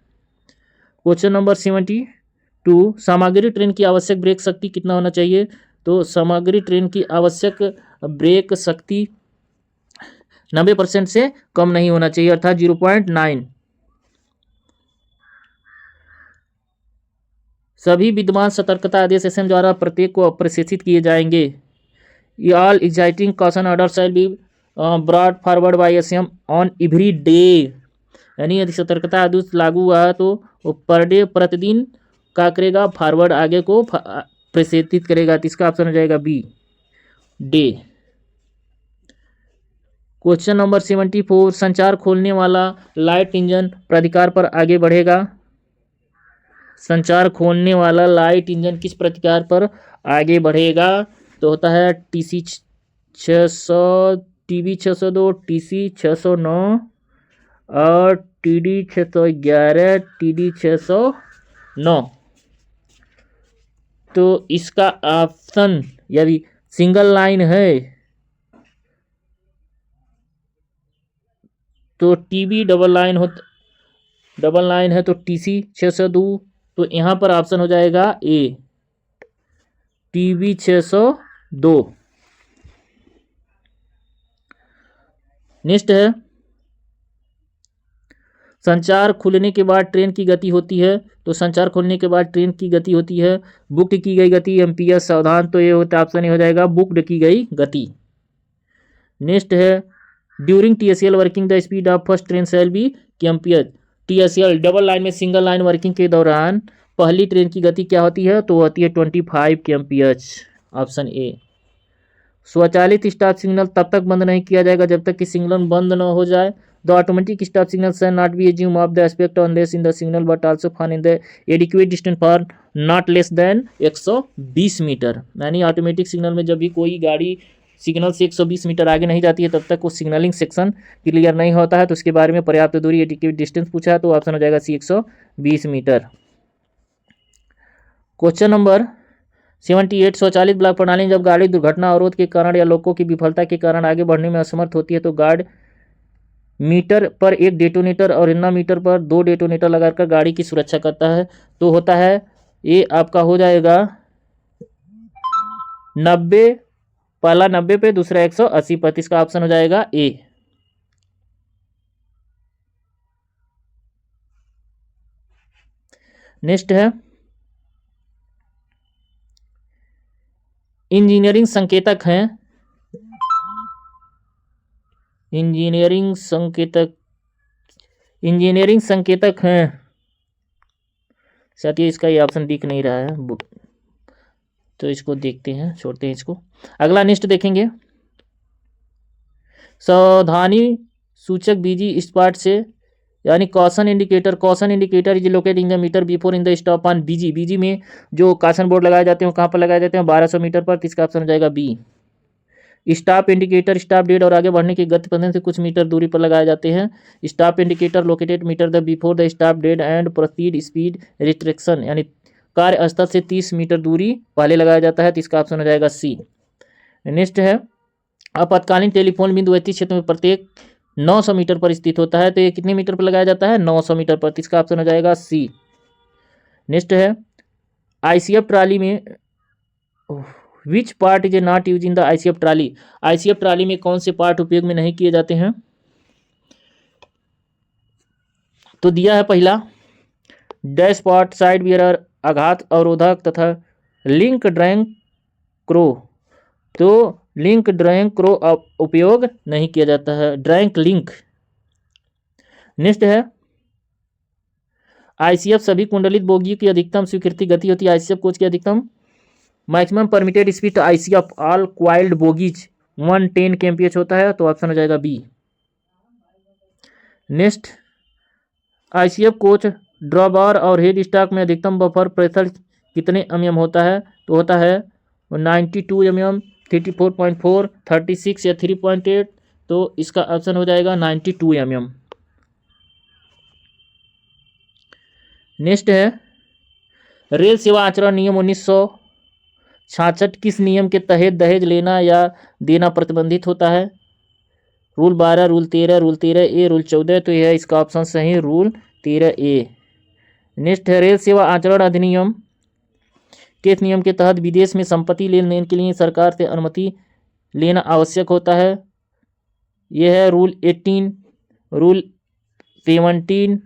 [SPEAKER 1] क्वेश्चन नंबर 72, सामग्री ट्रेन की आवश्यक ब्रेक शक्ति कितना होना चाहिए, तो सामग्री ट्रेन की आवश्यक ब्रेक शक्ति 90% से कम नहीं होना चाहिए अर्थात 0.9। सभी विद्यमान सतर्कता आदेश SM द्वारा प्रत्येक को प्रशंसित किए जाएंगे। All exciting caution order shall be brought forward bye SM on every day, यानी यदि सतर्कता आदेश लागू हुआ तो वो पर डे प्रतिदिन क्या करेगा, फॉरवर्ड आगे को प्रशंसित करेगा, तो इसका ऑप्शन हो जाएगा B डे। क्वेश्चन नंबर 74, संचार खोलने वाला लाइट इंजन प्राधिकार पर आगे बढ़ेगा, संचार खोलने वाला लाइट इंजन किस प्राधिकार पर आगे बढ़ेगा, तो होता है TC 600, TB 602, TC 609 और TD 611, TD 609। तो इसका ऑप्शन यदि सिंगल लाइन है तो TB डबल लाइन है तो TC 602, तो यहाँ पर ऑप्शन हो जाएगा A TB 602। नेक्स्ट है संचार खुलने के बाद ट्रेन की गति होती है, तो संचार खुलने के बाद ट्रेन की गति होती है बुक्ड की गई गति एम्पियर सावधान, तो ये होता है ऑप्शन ए हो जाएगा बुक्ड की गई गति। नेक्स्ट है during TSL working the speed of first train shall be ampere, TSL double line में सिंगल लाइन वर्किंग के दौरान पहली ट्रेन की गति क्या होती है, तो होती है 25 kmph, ऑप्शन ए। स्वचालित स्टॉप सिग्नल तब तक बंद नहीं किया जाएगा जब तक कि सिग्नल बंद न हो जाए। The automatic stop signal shall not be assume off the aspect unless in the signal but also found in the adequate distance for not less than 120 metre, यानी ऑटोमेटिक सिग्नल में जब भी कोई गाड़ी सिग्नल से 120 मीटर आगे नहीं जाती है तब तक वो सिग्नलिंग सेक्शन क्लियर नहीं होता है, तो उसके बारे में पर्याप्त दूरी एडिक्वेट डिस्टेंस पूछा है, तो ऑप्शन हो जाएगा C 120 मीटर। क्वेश्चन नंबर 78, स्वचालित ब्लॉक प्रणाली जब गाड़ी दुर्घटना अवरोध के कारण या लोगों की विफलता के कारण आगे बढ़ने में असमर्थ होती है तो गार्ड मीटर पर 1 डेटोनेटर और इन्ना मीटर पर 2 डेटोनेटर लगाकर गाड़ी की सुरक्षा करता है, तो होता है ये आपका हो जाएगा 90, पहला 90 पे दूसरा 180 पर, इसका ऑप्शन हो जाएगा A। नेक्स्ट है इंजीनियरिंग संकेतक हैं, इंजीनियरिंग संकेतक हैं, साथ ही इसका ये ऑप्शन दिख नहीं रहा है बुक, तो इसको देखते हैं, छोड़ते हैं इसको। अगला नेक्स्ट देखेंगे सावधानी सूचक बीजी स्पॉट से, यानी caution indicator is located in the meter before in the stop on BG में जो कॉशन बोर्ड लगाए जाते हैं कहाँ पर लगाए जाते हैं 1200 मीटर पर, इसका ऑप्शन हो जाएगा B stop indicator stop dead और आगे बढ़ने की गति पथ से कुछ मीटर दूरी पर लगाए जाते हैं। Stop indicator located metre the before the stop dead end proceed speed restriction, यानी कार्यस्थल से 30 मीटर दूरी पहले लगाया जाता है, तो इसका ऑप्शन हो जाएगा सी। नेक्स्ट है आपातकालीन टेलीफोन बिंदु व्यक्ति क्षेत्र में प्रत्येक 900 मीटर पर स्थित होता है, तो ये कितने मीटर पर लगाया जाता है? 900 मीटर पर, तो इसका ऑप्शन हो जाएगा सी। नेक्स्ट है आईसीएफ ट्राली में which part is not use in the ICF trolley, ICF trolley में कौन से पार्ट उपयोग में नहीं किए जाते हैं? तो दिया है पहला डैश पार्ट, साइड बियरर, आघात अवरोधक तथा लिंक ड्रैंक क्रो, तो लिंक ड्रैंक क्रो उपयोग नहीं किया जाता है, ड्रैंक लिंक। नेक्स्ट है आईसीएफ सभी कुंडलित बोगियों की अधिकतम स्वीकृति गति होती है, आईसीएफ कोच की अधिकतम maximum permitted speed ICF all coiled bogies 110 kmph होता है, तो ऑप्शन हो जाएगा B. Next ICF coach drawbar और हेड स्टॉक में अधिकतम बफर प्रेशर कितने mm होता है? तो होता है 92 mm, 34.4, 36 या 3.8, तो इसका ऑप्शन हो जाएगा 92 mm। नेक्स्ट है रेल सेवा आचरण नियम 1966 किस नियम के तहत दहेज लेना या देना प्रतिबंधित होता है? Rule 12, rule 13, rule 13A, rule 14, तो यह इसका ऑप्शन सही है, रूल 13A। नेक्स्ट है रेल सेवा आचरण अधिनियम किस नियम के तहत विदेश में संपत्ति लेन देन के लिए सरकार से अनुमति लेना आवश्यक होता है? यह है rule 18, rule 17,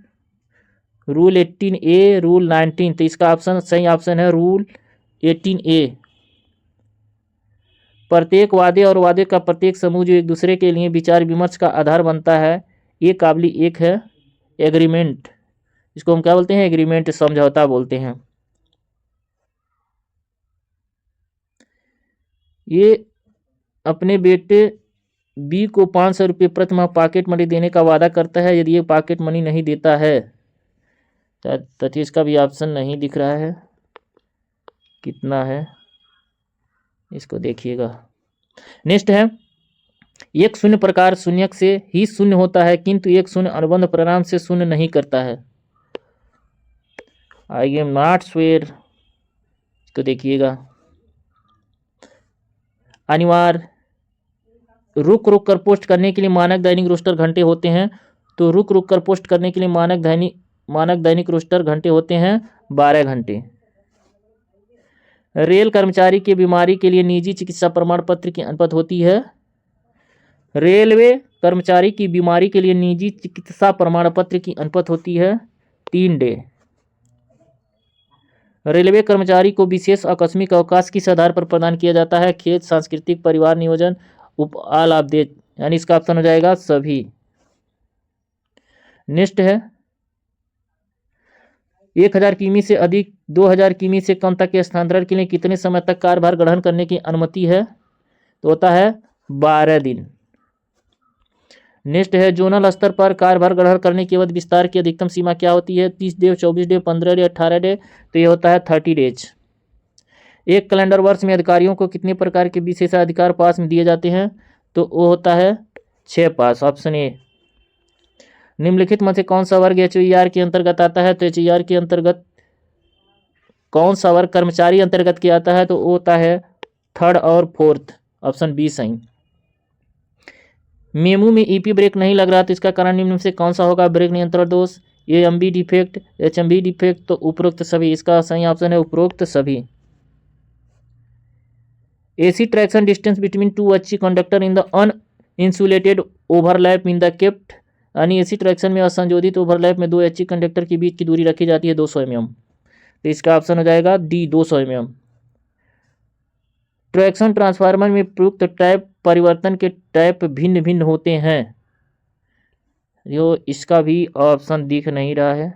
[SPEAKER 1] rule 18A, rule 19, तो इसका ऑप्शन सही ऑप्शन है रूल 18A। प्रत्येक वादे और वादे का प्रत्येक समूह जो एक दूसरे के लिए विचार विमर्श का आधार बनता है, ये काबिल एक है एग्रीमेंट, इसको हम क्या बोलते हैं? एग्रीमेंट, समझौता बोलते हैं। ये अपने बेटे बी को 500 रुपये प्रति माह पॉकेट मनी देने का वादा करता है, यदि ये पॉकेट मनी नहीं देता है तो इसका भी ऑप्शन नहीं दिख रहा है, कितना है इसको देखिएगा। नेक्स्ट है एक शून्य प्रकार शून्यक से ही शून्य होता है, किंतु एक शून्य अनुबंध परिणाम से शून्य नहीं करता है। आई एम नॉट श्योर, इसको देखिएगा। अनिवार्य रुक रुक कर पोस्ट करने के लिए मानक दैनिक रोस्टर घंटे होते हैं, तो रुक रुक कर पोस्ट करने के लिए मानक दैनिक रोस्टर घंटे होते हैं 12 घंटे। रेल कर्मचारी की बीमारी के लिए निजी चिकित्सा प्रमाण पत्र की अनुमति होती है, रेलवे कर्मचारी की बीमारी के लिए निजी चिकित्सा प्रमाण पत्र की अनुमति होती है 3 डे। रेलवे कर्मचारी को विशेष आकस्मिक अवकाश किस आधार पर प्रदान किया जाता है? खेत, सांस्कृतिक, परिवार नियोजन, उपआल आदेश, यानी इसका ऑप्शन हो जाएगा सभी। नेक्स्ट है 1000 किमी से अधिक 2000 किमी से कम तक के स्थानांतरण के लिए कितने समय तक कार्यभार ग्रहण करने की अनुमति है? तो होता है 12 दिन। नेक्स्ट है जोनल स्तर पर कार्यभार ग्रहण करने के बाद विस्तार की अधिकतम सीमा क्या होती है? 30 डे, 24 डे, 15 डे, 18 डे, तो ये होता है 30 डेज। एक कैलेंडर वर्ष में अधिकारियों को कितने प्रकार के विशेषाधिकार पास में दिए जाते हैं? तो वो होता है 6 पास, ऑप्शन ए। निम्नलिखित में से कौन सा वर्ग HER के अंतर्गत आता है? तो HER के अंतर्गत कौन सा वर्ग कर्मचारी अंतर्गत किया आता है? तो वो होता है 3rd और 4th, ऑप्शन बी सही। मेमू में EP ब्रेक नहीं लग रहा, तो इसका कारण निम्न में से कौन सा होगा? ब्रेक नियंत्रण दोष, AMB डिफेक्ट, HMB डिफेक्ट, तो उपरोक्त सभी, इसका सही ऑप्शन है उपरोक्त सभी। AC traction distance between 2 HC conductor in the uninsulated overlap in the kept, यानी AC ट्रैक्शन में असंशोधित ओवरलैप में 2 HC कंडक्टर के बीच की दूरी रखी जाती है 200 mm, तो इसका ऑप्शन हो जाएगा डी 200 mm। ट्रैक्शन ट्रांसफार्मर में प्रयुक्त टैप परिवर्तन के टैप भिन्न भिन्न होते हैं, जो इसका भी ऑप्शन दिख नहीं रहा है।